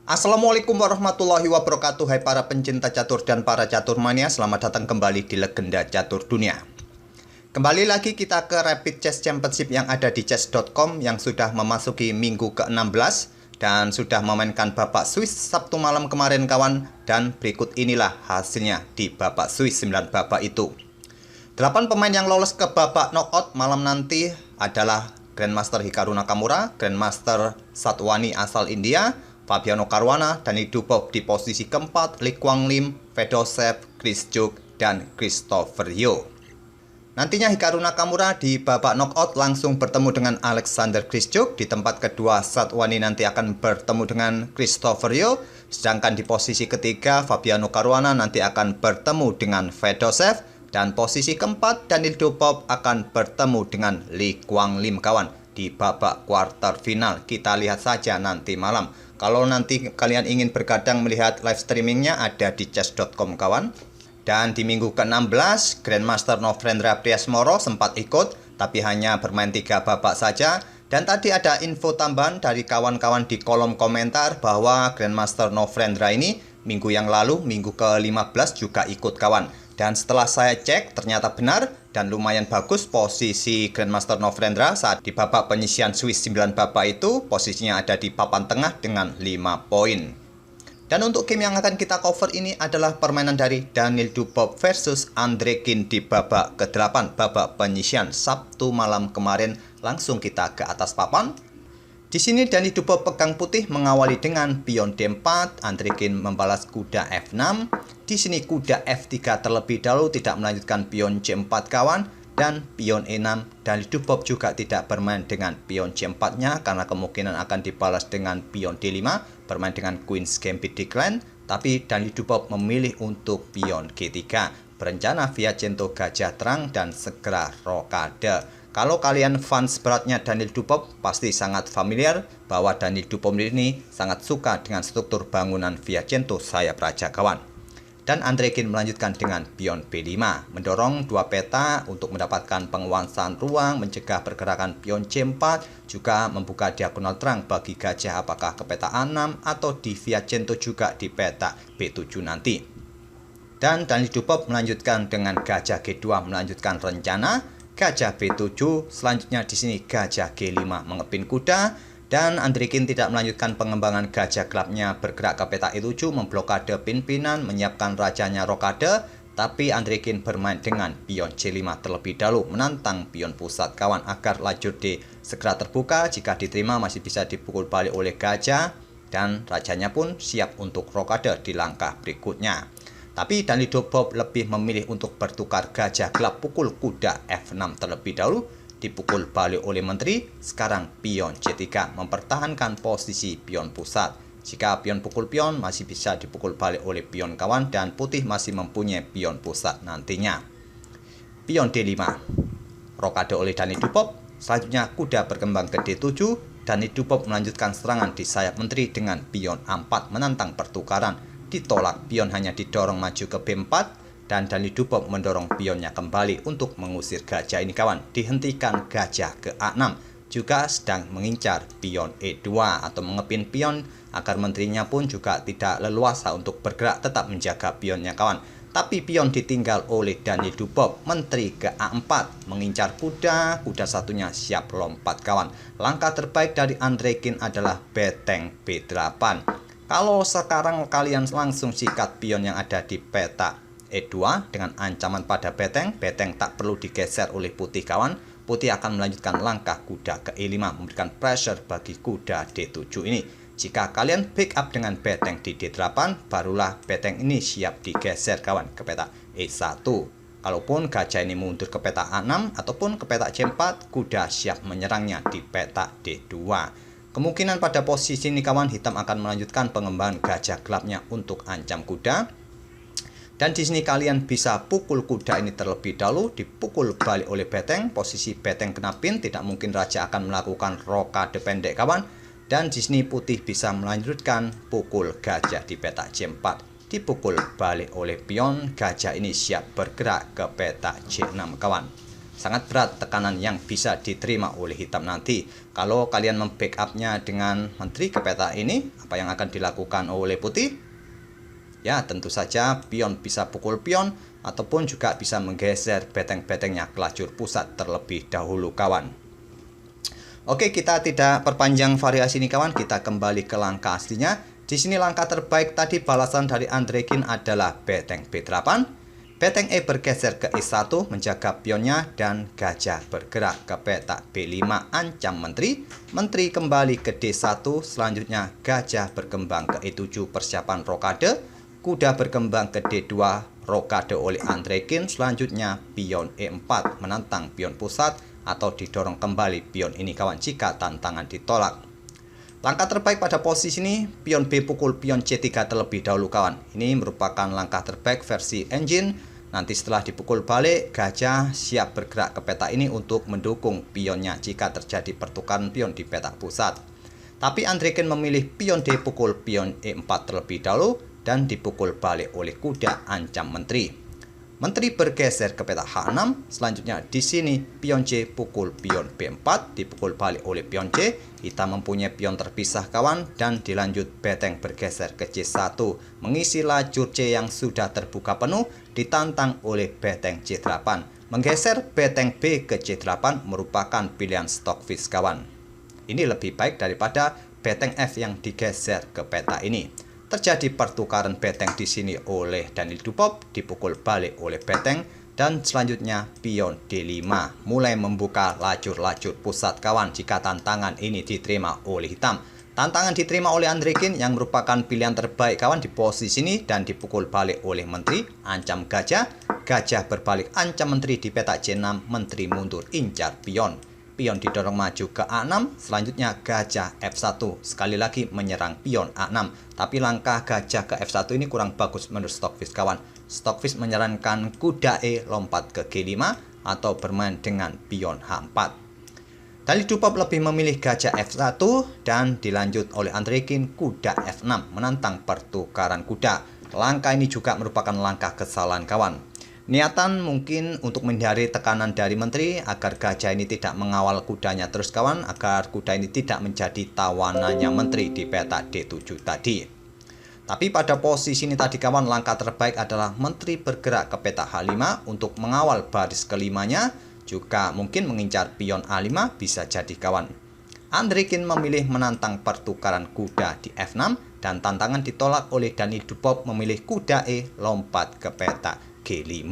Assalamualaikum warahmatullahi wabarakatuh. Hai para pencinta catur dan para catur mania, selamat datang kembali di Legenda Catur Dunia. Kembali lagi kita ke Rapid Chess Championship yang ada di chess.com yang sudah memasuki minggu ke-16 dan sudah memainkan babak Swiss Sabtu malam kemarin kawan. Dan berikut inilah hasilnya di babak Swiss 9 babak itu. 8 pemain yang lolos ke babak knockout malam nanti adalah Grandmaster Hikaru Nakamura, Grandmaster Satwani asal India, Fabiano Caruana, Dani Dubov di posisi keempat, Lee Kwang Lim, Fedoshev, Chris Juk, dan Christopher Yo. Nantinya Hikaru Nakamura di babak knockout langsung bertemu dengan Alexander Grischuk. Di tempat kedua Satwani nanti akan bertemu dengan Christopher Yo. Sedangkan di posisi ketiga Fabiano Caruana nanti akan bertemu dengan Fedoshev. Dan posisi keempat Daniil Dubov akan bertemu dengan Lee Kwang Lim kawan. Di babak quarter final kita lihat saja nanti malam. Kalau nanti kalian ingin bergadang melihat live streamingnya ada di chess.com kawan. Dan di minggu ke-16 Grandmaster Nofrendra Priasmoro sempat ikut tapi hanya bermain 3 babak saja. Dan tadi ada info tambahan dari kawan-kawan di kolom komentar bahwa Grandmaster Nofrendra ini minggu yang lalu, minggu ke-15 juga ikut kawan. Dan setelah saya cek ternyata benar dan lumayan bagus posisi Grandmaster Nofrendra saat di babak penyisian Swiss 9 babak itu posisinya ada di papan tengah dengan 5 poin. Dan untuk game yang akan kita cover ini adalah permainan dari Daniil Dubov versus Andrekin di babak ke-8 babak penyisian Sabtu malam kemarin. Langsung kita ke atas papan. Di sini Daniil Dubov pegang putih mengawali dengan pion D4, Andrekin membalas kuda F6. Di sini kuda F3 terlebih dahulu tidak melanjutkan pion C4 kawan dan pion E6. Daniil Dubov juga tidak bermain dengan pion C4-nya karena kemungkinan akan dibalas dengan pion D5, bermain dengan Queen's Gambit Decline, tapi Daniil Dubov memilih untuk pion G3, berencana Fianchetto gajah terang dan segera rokade. Kalau kalian fans beratnya Daniil Dubov pasti sangat familiar bahwa Daniil Dubov ini sangat suka dengan struktur bangunan Fianchetto sayap raja kawan. Dan Andrekin melanjutkan dengan pion B5, mendorong 2 peta untuk mendapatkan penguasaan ruang, mencegah pergerakan pion C4, juga membuka diagonal terang bagi gajah apakah ke peta A6 atau di Fianchetto juga di peta B7 nanti. Dan Daniil Dubov melanjutkan dengan gajah G2 melanjutkan rencana, gajah B7, selanjutnya di sini gajah G5 mengepin kuda. Dan Andrekin tidak melanjutkan pengembangan gajah gelapnya bergerak ke peta E7 memblokade pimpinan menyiapkan rajanya rokade, tapi Andrekin bermain dengan pion C5 terlebih dahulu menantang pion pusat kawan agar lajur D segera terbuka. Jika diterima masih bisa dipukul balik oleh gajah dan rajanya pun siap untuk rokade di langkah berikutnya. Tapi Daniil Dubov lebih memilih untuk bertukar gajah gelap pukul kuda F6 terlebih dahulu, dipukul balik oleh menteri. Sekarang pion C3 mempertahankan posisi pion pusat. Jika pion pukul pion masih bisa dipukul balik oleh pion kawan dan putih masih mempunyai pion pusat nantinya. Pion D5 rokade oleh Daniil Dubov. Selanjutnya kuda berkembang ke D7. Daniil Dubov melanjutkan serangan di sayap menteri dengan pion A4 menantang pertukaran. Ditolak, pion hanya didorong maju ke B4 dan Daniil Dubov mendorong pionnya kembali untuk mengusir gajah ini kawan. Dihentikan gajah ke A6, juga sedang mengincar pion E2 atau mengepin pion agar menterinya pun juga tidak leluasa untuk bergerak, tetap menjaga pionnya kawan. Tapi pion ditinggal oleh Daniil Dubov, menteri ke A4 mengincar kuda, kuda satunya siap lompat kawan. Langkah terbaik dari Andrekin adalah beteng B8. Kalau sekarang kalian langsung sikat pion yang ada di peta E2 dengan ancaman pada beteng, beteng tak perlu digeser oleh putih kawan. Putih akan melanjutkan langkah kuda ke E5 memberikan pressure bagi kuda D7 ini. Jika kalian pick up dengan beteng di D8, barulah beteng ini siap digeser kawan ke peta E1. Kalaupun gajah ini mundur ke peta A6 ataupun ke peta C4, kuda siap menyerangnya di peta D2. Kemungkinan pada posisi ini kawan hitam akan melanjutkan pengembangan gajah gelapnya untuk ancam kuda. Dan di sini kalian bisa pukul kuda ini terlebih dahulu, dipukul balik oleh beteng. Posisi beteng kena pin, tidak mungkin raja akan melakukan rokade pendek kawan. Dan di sini putih bisa melanjutkan pukul gajah di peta C4. Dipukul balik oleh pion, gajah ini siap bergerak ke peta C6 kawan. Sangat berat tekanan yang bisa diterima oleh hitam nanti. Kalau kalian membackupnya dengan menteri ke peta ini, apa yang akan dilakukan oleh putih? Ya, tentu saja pion bisa pukul pion, ataupun juga bisa menggeser beteng-betengnya ke lajur pusat terlebih dahulu kawan. Oke, kita tidak perpanjang variasi ini kawan, kita kembali ke langkah aslinya. Di sini langkah terbaik tadi balasan dari Andrekin adalah beteng B8. Beteng E bergeser ke E1 menjaga pionnya dan gajah bergerak ke peta B5 ancam menteri. Menteri kembali ke D1, selanjutnya gajah berkembang ke E7 persiapan rokade. Kuda berkembang ke D2, rokade oleh Andrekin. Selanjutnya pion E4 menantang pion pusat atau didorong kembali pion ini kawan jika tantangan ditolak. Langkah terbaik pada posisi ini, pion B pukul pion C3 terlebih dahulu kawan. Ini merupakan langkah terbaik versi engine. Nanti setelah dipukul balik, gajah siap bergerak ke peta ini untuk mendukung pionnya jika terjadi pertukaran pion di peta pusat. Tapi Andrekin memilih pion D pukul pion E4 terlebih dahulu dan dipukul balik oleh kuda ancam menteri. Menteri bergeser ke peta H6, selanjutnya di sini pion C pukul pion B4, dipukul balik oleh pion C. Hitam mempunyai pion terpisah kawan, dan dilanjut beteng bergeser ke C1, mengisi lajur C yang sudah terbuka penuh, ditantang oleh beteng C8. Menggeser beteng B ke C8 merupakan pilihan stockfish kawan. Ini lebih baik daripada beteng F yang digeser ke peta ini. Terjadi pertukaran beteng di sini oleh Daniel Dupop, dipukul balik oleh beteng, dan selanjutnya pion D5 mulai membuka lajur-lajur pusat kawan jika tantangan ini diterima oleh hitam. Tantangan diterima oleh Andrekin yang merupakan pilihan terbaik kawan di posisi ini dan dipukul balik oleh menteri, ancam gajah. Gajah berbalik ancam menteri di peta C6, menteri mundur incar pion. Pion didorong maju ke A6, selanjutnya gajah F1, sekali lagi menyerang pion A6. Tapi langkah gajah ke F1 ini kurang bagus menurut stockfish kawan. Stockfish menyarankan kuda E lompat ke G5 atau bermain dengan pion H4. Daniel Dupop lebih memilih gajah F1 dan dilanjut oleh Andrekin kuda F6 menantang pertukaran kuda. Langkah ini juga merupakan langkah kesalahan kawan. Niatan mungkin untuk menghindari tekanan dari menteri agar gajah ini tidak mengawal kudanya terus kawan, agar kuda ini tidak menjadi tawanannya menteri di peta D7 tadi. Tapi pada posisi ini tadi kawan, langkah terbaik adalah menteri bergerak ke peta H5 untuk mengawal baris kelimanya, juga mungkin mengincar pion A5 bisa jadi kawan. Andrekin memilih menantang pertukaran kuda di F6 dan tantangan ditolak oleh Daniel Dupop memilih kuda E lompat ke peta G5.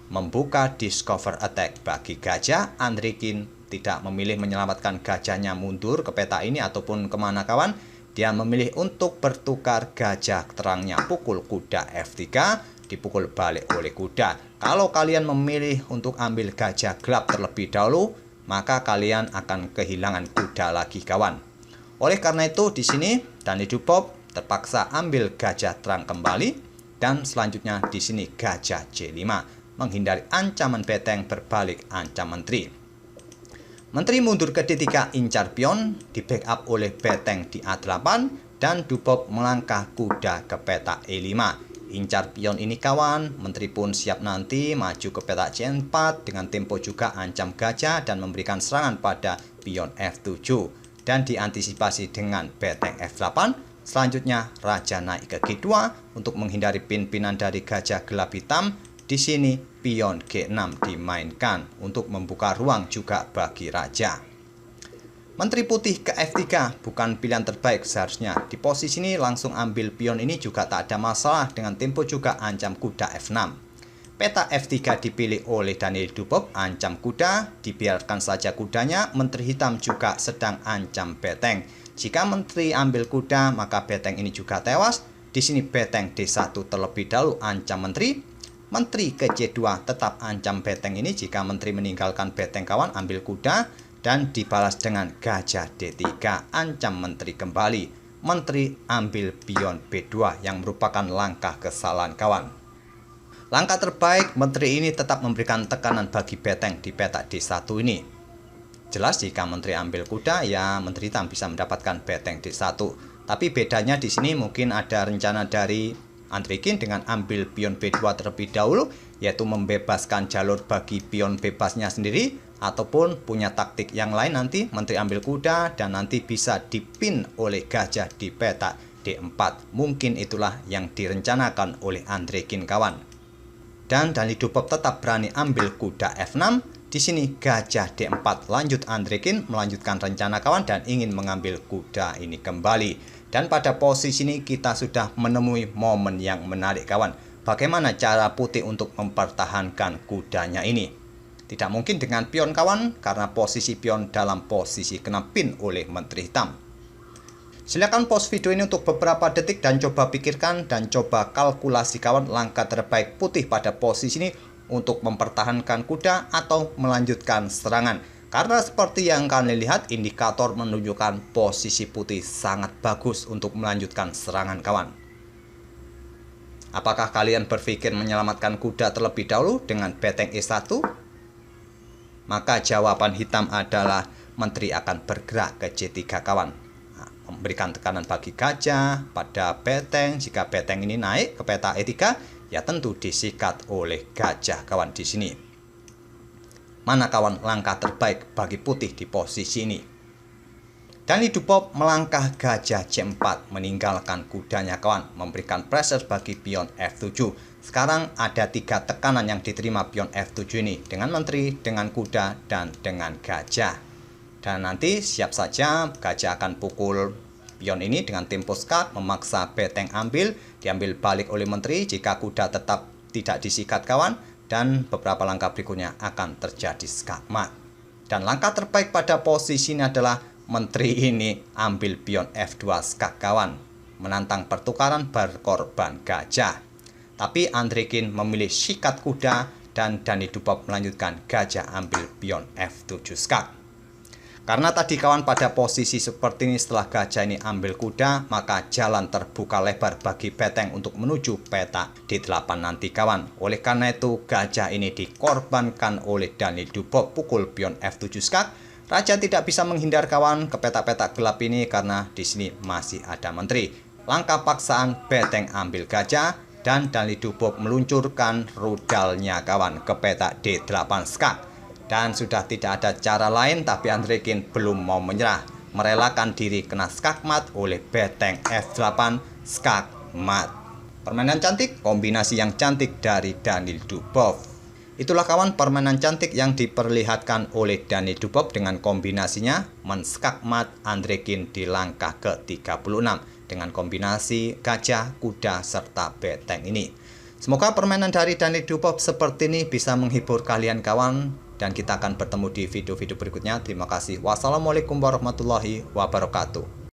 Membuka discover attack bagi gajah. Andrekin tidak memilih menyelamatkan gajahnya mundur ke peta ini ataupun kemana kawan. Dia memilih untuk bertukar gajah terangnya pukul kuda F3, dipukul balik oleh kuda. Kalau kalian memilih untuk ambil gajah gelap terlebih dahulu, maka kalian akan kehilangan kuda lagi kawan. Oleh karena itu di sini Daniel Dupop terpaksa ambil gajah terang kembali. Dan selanjutnya di sini gajah C5 menghindari ancaman beteng berbalik ancam menteri. Menteri mundur ke D3 incar pion, di backup oleh beteng di A8 dan Dupop melangkah kuda ke peta E5. Incar pion ini kawan, menteri pun siap nanti maju ke peta C4 dengan tempo juga ancam gajah dan memberikan serangan pada pion F7 dan diantisipasi dengan beteng F8. Selanjutnya raja naik ke G2 untuk menghindari pin-pinan dari gajah gelap hitam. Di sini pion G6 dimainkan untuk membuka ruang juga bagi raja. Menteri putih ke F3 bukan pilihan terbaik seharusnya. Di posisi ini langsung ambil pion ini juga tak ada masalah dengan tempo juga ancam kuda F6. Peta F3 dipilih oleh Daniel Dupop, ancam kuda, dibiarkan saja kudanya. Menteri hitam juga sedang ancam beteng. Jika menteri ambil kuda, maka beteng ini juga tewas. Di sini beteng D1 terlebih dahulu ancam menteri. Menteri ke C2 tetap ancam beteng ini jika menteri meninggalkan beteng kawan ambil kuda. Dan dibalas dengan gajah D3 ancam menteri kembali. Menteri ambil pion B2 yang merupakan langkah kesalahan kawan. Langkah terbaik menteri ini tetap memberikan tekanan bagi beteng di peta D1 ini. Jelas jika menteri ambil kuda, ya menteri hitam bisa mendapatkan beteng D1. Tapi bedanya di sini mungkin ada rencana dari Andrekin dengan ambil pion B2 terlebih dahulu, yaitu membebaskan jalur bagi pion bebasnya sendiri, ataupun punya taktik yang lain nanti Menteri ambil kuda dan nanti bisa dipin oleh gajah di petak D4. Mungkin itulah yang direncanakan oleh Andrekin kawan. Dan Dani Dupop tetap berani ambil kuda F6. Di sini gajah D4, lanjut Andrekin melanjutkan rencana kawan dan ingin mengambil kuda ini kembali. Dan pada posisi ini kita sudah menemui momen yang menarik kawan. Bagaimana cara putih untuk mempertahankan kudanya ini? Tidak mungkin dengan pion kawan, karena posisi pion dalam posisi kena pin oleh Menteri Hitam. Silakan pause video ini untuk beberapa detik dan coba pikirkan dan coba kalkulasi kawan langkah terbaik putih pada posisi ini untuk mempertahankan kuda atau melanjutkan serangan. Karena seperti yang kalian lihat, indikator menunjukkan posisi putih sangat bagus untuk melanjutkan serangan kawan. Apakah kalian berpikir menyelamatkan kuda terlebih dahulu dengan beteng E1? Maka jawaban hitam adalah Menteri akan bergerak ke C3 kawan. Memberikan tekanan bagi gajah pada beteng. Jika beteng ini naik ke peta E3, ya tentu disikat oleh gajah kawan di sini. Mana kawan langkah terbaik bagi putih di posisi ini? Dani Dupop melangkah gajah C4, meninggalkan kudanya kawan, memberikan pressure bagi pion F7. Sekarang ada 3 tekanan yang diterima pion F7 ini, dengan Menteri, dengan kuda, dan dengan gajah. Dan nanti siap saja gajah akan pukul pion ini dengan tempo skak, memaksa beteng ambil, diambil balik oleh Menteri jika kuda tetap tidak disikat kawan. Dan beberapa langkah berikutnya akan terjadi skakmat. Dan langkah terbaik pada posisi ini adalah Menteri ini ambil pion F2 skak kawan, menantang pertukaran berkorban gajah. Tapi Andrekin memilih sikat kuda dan Dani Dupop melanjutkan gajah ambil pion F7 skak. Karena tadi kawan pada posisi seperti ini setelah gajah ini ambil kuda, maka jalan terbuka lebar bagi beteng untuk menuju peta D8 nanti kawan. Oleh karena itu gajah ini dikorbankan oleh Dani Dupop pukul pion F7 skak. Raja tidak bisa menghindar kawan ke peta-peta gelap ini karena di sini masih ada Menteri. Langkah paksaan beteng ambil gajah dan Dani Dupop meluncurkan rudalnya kawan ke peta D8 skak. Dan sudah tidak ada cara lain, tapi Andrekin belum mau menyerah, merelakan diri kena skakmat oleh beteng F8 skakmat. Permainan cantik, kombinasi yang cantik dari Dani Dupop. Itulah kawan permainan cantik yang diperlihatkan oleh Dani Dupop dengan kombinasinya menskakmat Andrekin di langkah ke-36 dengan kombinasi gajah, kuda, serta beteng ini. Semoga permainan dari Dani Dupop seperti ini bisa menghibur kalian kawan. Dan kita akan bertemu di video-video berikutnya. Terima kasih. Wassalamualaikum warahmatullahi wabarakatuh.